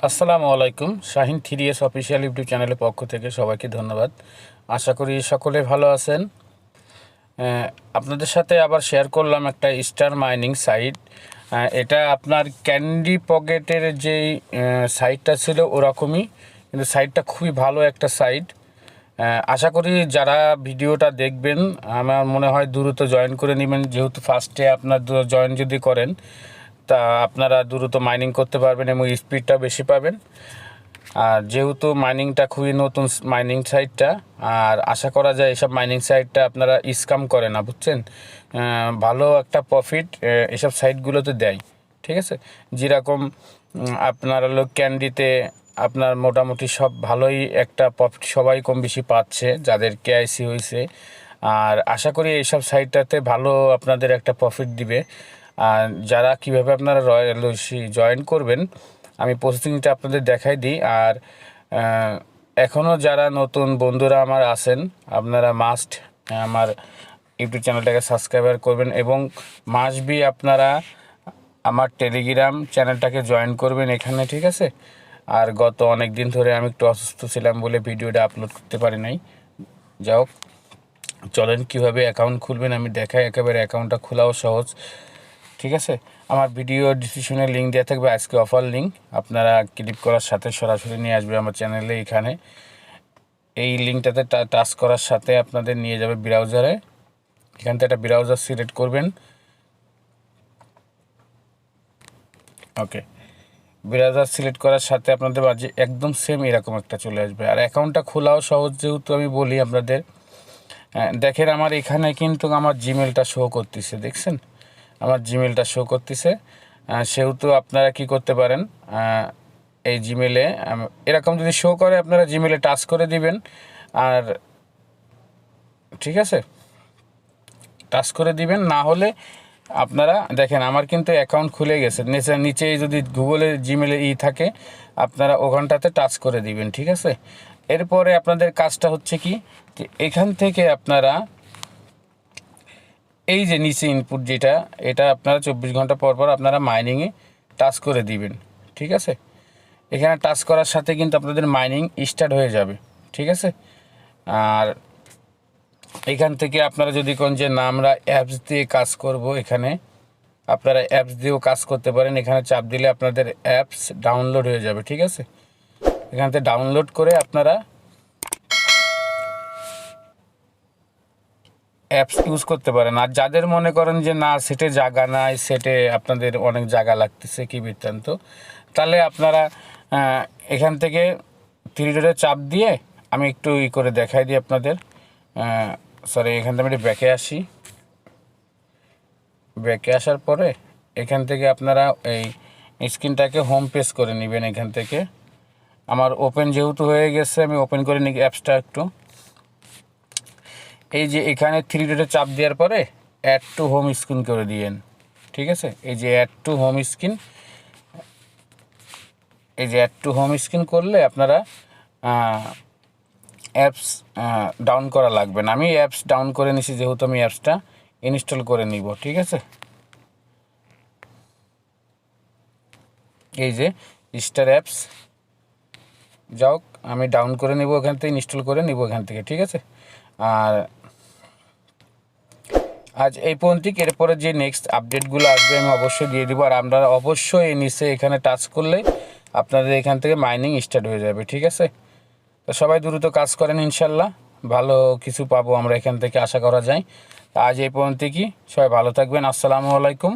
আসসালামু আলাইকুম। Shahin 3S official YouTube চ্যানেলের পক্ষ থেকে সবাইকে ধন্যবাদ। আশা করি সকলে ভালো আছেন। আপনাদের সাথে আবার শেয়ার করলাম একটা স্টার মাইনিং সাইট। এটা আপনার ক্যান্ডি পকেটের যেই সাইটটা ছিল ওরকমই, কিন্তু সাইটটা খুবই ভালো একটা সাইট। আশা করি যারা ভিডিওটা দেখবেন আমার মনে হয় দ্রুত জয়েন করে নেবেন, যেহেতু ফার্স্টে আপনার জয়েন যদি করেন তা আপনারা দ্রুত মাইনিং করতে পারবেন এবং স্পিডটা বেশি পাবেন। আর যেহেতু মাইনিংটা খুবই নতুন মাইনিং সাইটটা, আর আশা করা যায় এসব মাইনিং সাইটটা আপনারা স্ক্যাম করে না, বুঝছেন। ভালো একটা প্রফিট এসব সাইটগুলোতে দেয়, ঠিক আছে। যেরকম আপনার হলো ক্যান্ডিতে আপনার মোটামুটি সব ভালোই একটা প্রফিট সবাই কম বেশি পাচ্ছে যাদের কেআইসি হয়েছে। আর আশা করি এইসব সাইটটাতে ভালো আপনাদের একটা প্রফিট দিবে। আর যারা কীভাবে আপনারা জয়েন করবেন আমি প্রসেসিংটা আপনাদের দেখাই দিই। আর এখনও যারা নতুন বন্ধুরা আমার আছেন আপনারা মাস্ট আমার ইউটিউব চ্যানেলটাকে সাবস্ক্রাইব করবেন এবং মাস্ট বি আপনারা আমার টেলিগ্রাম চ্যানেলটাকে জয়েন করবেন এখানে, ঠিক আছে। আর গত অনেক দিন ধরে আমি একটু অসুস্থ ছিলাম বলে ভিডিওটা আপলোড করতে পারি নাই। যাই হোক, চলেন কীভাবে অ্যাকাউন্ট খুলবেন আমি দেখাই। একেবারে অ্যাকাউন্টটা খোলাও সহজ, ঠিক আছে। আমার ভিডিও ডিসক্রিপশনে লিঙ্ক দেওয়া থাকবে, আজকে অফার লিঙ্ক। আপনারা ক্লিক করার সাথে সরাসরি নিয়ে আসবে আমার চ্যানেলে। এখানে এই লিঙ্কটাতে টাচ করার সাথে আপনাদের নিয়ে যাবে ব্রাউজারে। এখান থেকে একটা ব্রাউজার সিলেক্ট করবেন। ওকে, ব্রাউজার সিলেক্ট করার সাথে আপনাদের মাঝে একদম সেম এরকম একটা চলে আসবে। আর অ্যাকাউন্টটা খোলাও সহজ, যেহেতু আমি বলি আপনাদের। দেখেন আমার এখানে কিন্তু আমার জিমেলটা শো করতেছে, দেখছেন আমার জিমেলটা শো করতেছে। সেহেতু আপনারা কি করতে পারেন, এই জিমেলে এরকম যদি শো করে আপনারা জিমেলে টাচ করে দিবেন। আর ঠিক আছে, টাচ করে দিবেন। না হলে আপনারা দেখেন আমার কিন্তু অ্যাকাউন্ট খুলে গেছে। নিচেই যদি গুগলের জিমেলে থাকে আপনারা ওখানটাতে টাচ করে দিবেন, ঠিক আছে। এরপরে আপনাদের কাজটা হচ্ছে কি, যে এখান থেকে আপনারা এই যে নিচে ইনপুট যেটা, এটা আপনারা 24 ঘন্টা পর পর আপনারা মাইনিংয়ে টাচ করে দিবেন, ঠিক আছে। এখানে টাচ করার সাথে কিন্তু আপনাদের মাইনিং স্টার্ট হয়ে যাবে, ঠিক আছে। আর এখান থেকে আপনারা যদি কোন যে না আমরা অ্যাপস দিয়ে কাজ করব, এখানে আপনারা অ্যাপস দিয়েও কাজ করতে পারেন। এখানে চাপ দিলে আপনাদের অ্যাপস ডাউনলোড হয়ে যাবে, ঠিক আছে। এখান থেকে ডাউনলোড করে আপনারা অ্যাপস ইউজ করতে পারেন। আর যাদের মনে করেন যে না সেটে জায়গা নাই, সেটে আপনাদের অনেক জায়গা লাগতেছে কি বৃত্তান্ত, তাহলে আপনারা এখান থেকে 3 ডটে চাপ দিয়ে আমি একটু করে দেখাই দিই আপনাদের। সরি, এখান থেকে আমি ব্যাকে আসি। ব্যাকে আসার পরে এখান থেকে আপনারা এই স্ক্রিনটাকে হোম পেজ করে নেবেন। এখান থেকে আমার ওপেন যেহেতু হয়ে গেছে আমি ওপেন করে নিই অ্যাপসটা একটু। এই যে এখানে 3 ডটে চাপ দেওয়ার পরে অ্যাড টু হোম স্ক্রিন করে দিয়েন, ঠিক আছে। এই যে অ্যাড টু হোম স্ক্রিন, এই যে অ্যাড টু হোম স্ক্রিন করলে আপনারা অ্যাপস ডাউন করা লাগবে না। আমি অ্যাপস ডাউন করে নিছি, যেহেতু আমি অ্যাপসটা ইনস্টল করে নিব, ঠিক আছে। এই যে স্টার অ্যাপস, যাওক আমি ডাউন করে নিব এখান থেকে, ইনস্টল করে নিব এখান থেকে, ঠিক আছে। আর আজ এই পর্যন্ত। এরপরে যে নেক্সট আপডেটগুলো আসবে আমি অবশ্যই দিয়ে দিব। আর আপনারা অবশ্যই নিচে এখানে টাচ করলে আপনাদের এখান থেকে মাইনিং স্টার্ট হয়ে যাবে, ঠিক আছে। তো সবাই দ্রুত কাজ করেন, ইনশাল্লাহ ভালো কিছু পাবো আমরা এখান থেকে, আশা করা যায়। আজ এই পর্যন্ত। সবাই ভালো থাকবেন। আসসালামু আলাইকুম।